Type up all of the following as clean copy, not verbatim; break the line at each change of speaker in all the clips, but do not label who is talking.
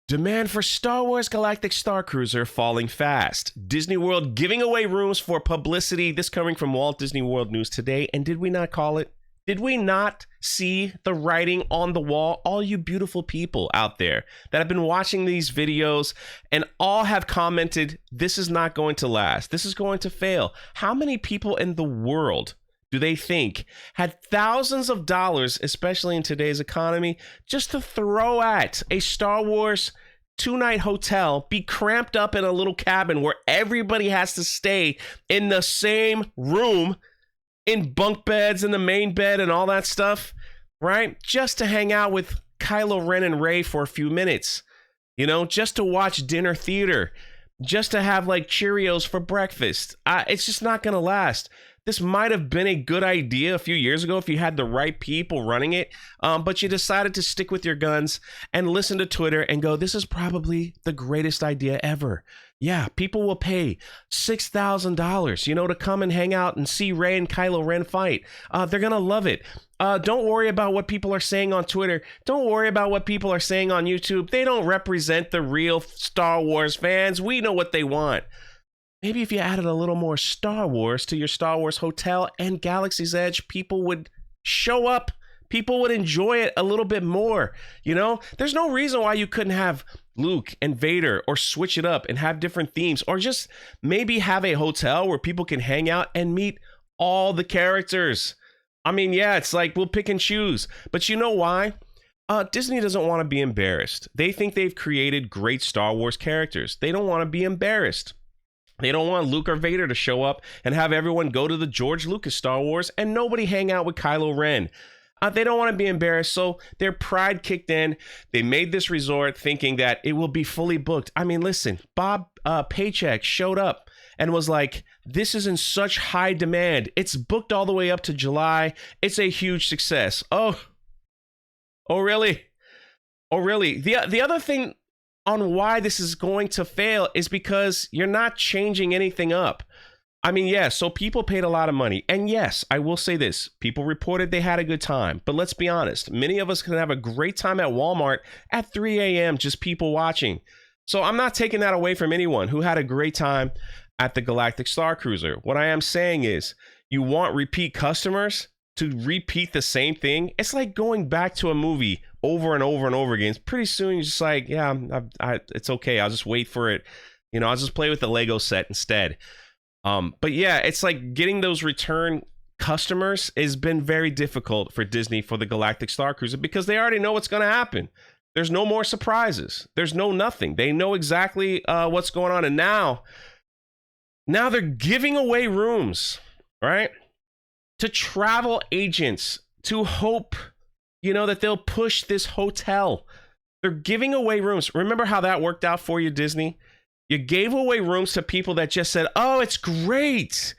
Demand for Star Wars Galactic Starcruiser falling fast. Disney World giving away rooms for publicity. This coming from Walt Disney World News today. And did we not call it? Did we not see the writing on the wall? All you beautiful people out there that have been watching these videos and all have commented, this is not going to last. This is going to fail. How many people in the world do they think had thousands of dollars, especially in today's economy, just to throw at a Star Wars two-night hotel, be cramped up in a little cabin where everybody has to stay in the same room, in bunk beds and the main bed and all that stuff, right? Just to hang out with Kylo Ren and Rey for a few minutes, you know, just to watch dinner theater, just to have like Cheerios for breakfast. It's just not going to last. This might have been a good idea a few years ago if you had the right people running it, but you decided to stick with your guns and listen to Twitter and go, this is probably the greatest idea ever. Yeah, people will pay $6,000, you know, to come and hang out and see Rey and Kylo Ren fight. They're going to love it. Don't worry about what people are saying on Twitter. Don't worry about what people are saying on YouTube. They don't represent the real Star Wars fans. We know what they want. Maybe if you added a little more Star Wars to your Star Wars hotel and Galaxy's Edge, people would show up. People would enjoy it a little bit more. You know, there's no reason why you couldn't have Luke and Vader or switch it up and have different themes, or just maybe have a hotel where people can hang out and meet all the characters. I mean, yeah, it's like we'll pick and choose. But you know why? Disney doesn't want to be embarrassed. They think they've created great Star Wars characters. They don't want to be embarrassed. They don't want Luke or Vader to show up and have everyone go to the George Lucas Star Wars and nobody hang out with Kylo Ren. They don't want to be embarrassed, so their pride kicked in. They made this resort thinking that it will be fully booked. I mean, listen, Bob Paycheck showed up and was like, this is in such high demand. It's booked all the way up to July. It's a huge success. Oh, really? Oh, really? The other thing on why this is going to fail is because you're not changing anything up. I mean, yeah, so people paid a lot of money. And yes, I will say this. People reported they had a good time. But let's be honest. Many of us can have a great time at Walmart at 3 a.m. just people watching. So I'm not taking that away from anyone who had a great time at the Galactic Starcruiser. What I am saying is you want repeat customers to repeat the same thing. It's like going back to a movie over and over and over again. Pretty soon you're just like, yeah, it's okay. I'll just wait for it. You know, I'll just play with the Lego set instead. But yeah, it's like getting those return customers has been very difficult for Disney for the Galactic Starcruiser because they already know what's going to happen. There's no more surprises. There's no nothing. They know exactly what's going on. And now they're giving away rooms, right? To travel agents to hope, you know, that they'll push this hotel. They're giving away rooms. Remember how that worked out for you, Disney? You gave away rooms to people that just said, oh, it's great.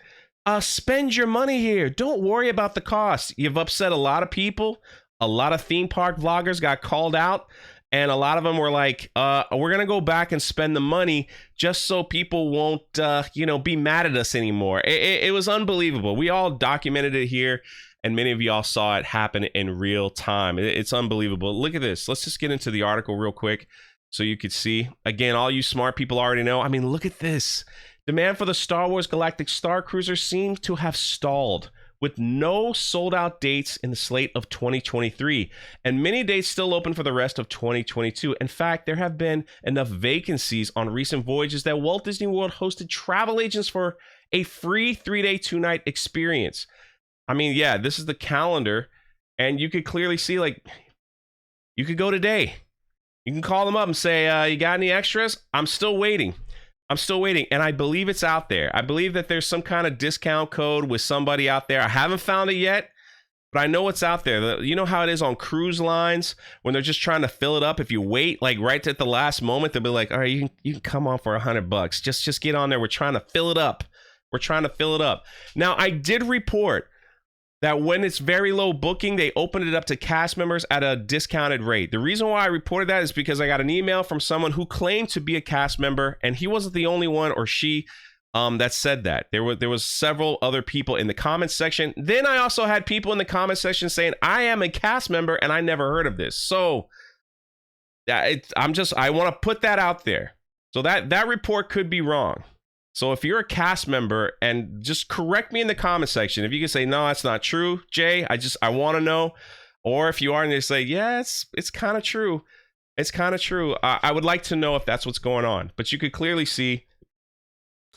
Spend your money here. Don't worry about the cost. You've upset a lot of people. A lot of theme park vloggers got called out. And a lot of them were like, we're going to go back and spend the money just so people won't, be mad at us anymore. It was unbelievable. We all documented it here. And many of y'all saw it happen in real time. It's unbelievable. Look at this. Let's just get into the article real quick so you could see. Again, all you smart people already know. I mean, look at this. Demand for the Star Wars Galactic Starcruiser seems to have stalled, with no sold-out dates in the slate of 2023, and many dates still open for the rest of 2022. In fact, there have been enough vacancies on recent voyages that Walt Disney World hosted travel agents for a free 3-day, 2-night experience. I mean, yeah, this is the calendar, and you could clearly see, like, you could go today. You can call them up and say, you got any extras? I'm still waiting. And I believe it's out there. I believe that there's some kind of discount code with somebody out there. I haven't found it yet, but I know it's out there. You know how it is on cruise lines when they're just trying to fill it up. If you wait, like right at the last moment, they'll be like, all right, you can come on for $100. Just get on there. We're trying to fill it up. Now, I did report that when it's very low booking, they opened it up to cast members at a discounted rate. The reason why I reported that is because I got an email from someone who claimed to be a cast member, and he wasn't the only one, or she, that said that. There was several other people in the comments section. Then I also had people in the comment section saying, I am a cast member and I never heard of this. So I want to put that out there. So that report could be wrong. So if you're a cast member, and just correct me in the comment section. If you can say, no, that's not true, Jay, I want to know. Or if you are and they say, yeah, it's kind of true. It's kind of true. I would like to know if that's what's going on. But you could clearly see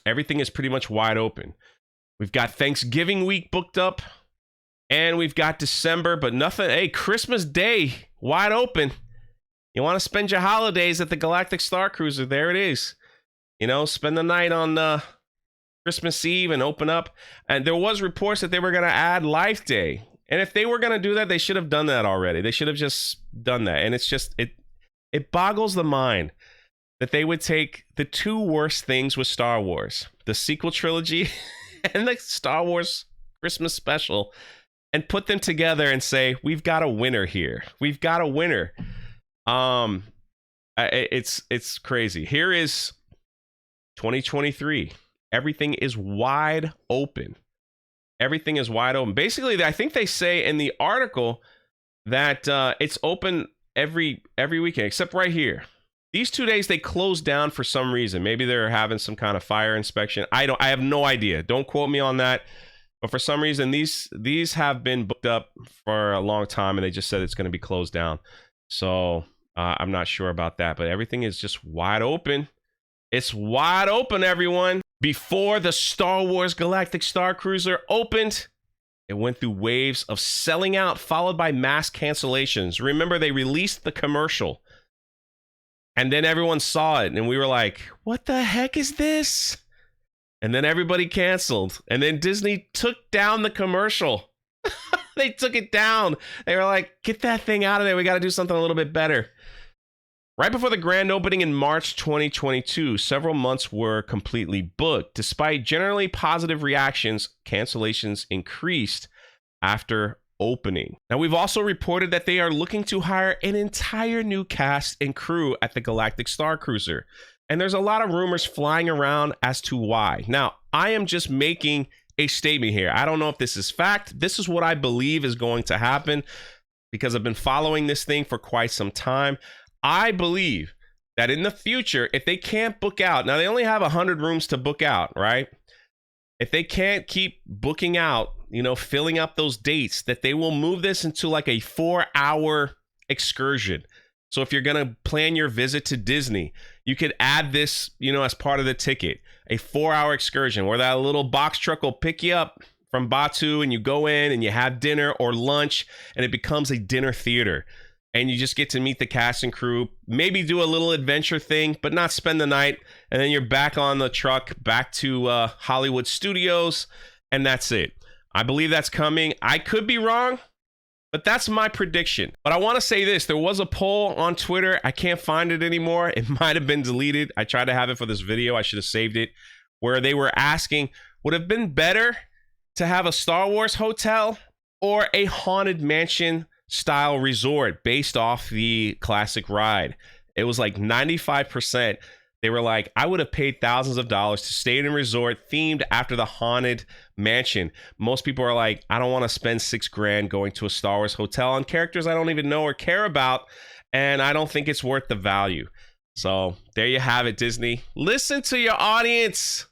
everything is pretty much wide open. We've got Thanksgiving week booked up, and we've got December, but nothing. Hey, Christmas Day, wide open. You want to spend your holidays at the Galactic Starcruiser, there it is. You know, spend the night on Christmas Eve and open up. And there was reports that they were going to add Life Day. And if they were going to do that, they should have done that already. They should have just done that. And it's just, it boggles the mind that they would take the two worst things with Star Wars, the sequel trilogy and the Star Wars Christmas special, and put them together and say, we've got a winner here. We've got a winner. It's crazy. Here is 2023. Everything is wide open. Everything is wide open. Basically, I think they say in the article that it's open every weekend, except right here. These 2 days they closed down for some reason. Maybe they're having some kind of fire inspection. I have no idea. Don't quote me on that. But for some reason, these have been booked up for a long time, and they just said it's going to be closed down. So I'm not sure about that. But everything is just wide open. It's wide open, everyone. Before the Star Wars Galactic Starcruiser opened, it went through waves of selling out, followed by mass cancellations. Remember, they released the commercial. And then everyone saw it, and we were like, what the heck is this? And then everybody canceled. And then Disney took down the commercial. They took it down. They were like, get that thing out of there. We got to do something a little bit better. Right before the grand opening in March 2022, several months were completely booked. Despite generally positive reactions, cancellations increased after opening. Now, we've also reported that they are looking to hire an entire new cast and crew at the Galactic Starcruiser. And there's a lot of rumors flying around as to why. Now, I am just making a statement here. I don't know if this is fact. This is what I believe is going to happen because I've been following this thing for quite some time. I believe that in the future, if they can't book out, now they only have 100 rooms to book out, right? If they can't keep booking out, you know, filling up those dates, that they will move this into like a 4-hour excursion. So if you're going to plan your visit to Disney, you could add this, you know, as part of the ticket, a 4-hour excursion where that little box truck will pick you up from Batu and you go in and you have dinner or lunch and it becomes a dinner theater. And you just get to meet the cast and crew, maybe do a little adventure thing, but not spend the night. And then you're back on the truck, back to Hollywood Studios, and that's it. I believe that's coming. I could be wrong, but that's my prediction. But I want to say this. There was a poll on Twitter. I can't find it anymore. It might have been deleted. I tried to have it for this video. I should have saved it. Where they were asking, would it have been better to have a Star Wars hotel or a Haunted Mansion style resort based off the classic ride? It was like 95%. They were like, I would have paid thousands of dollars to stay in a resort themed after the Haunted Mansion. Most people are like, I don't want to spend $6,000 going to a Star Wars hotel on characters I don't even know or care about, and I don't think it's worth the value. So there you have it, Disney. Listen to your audience.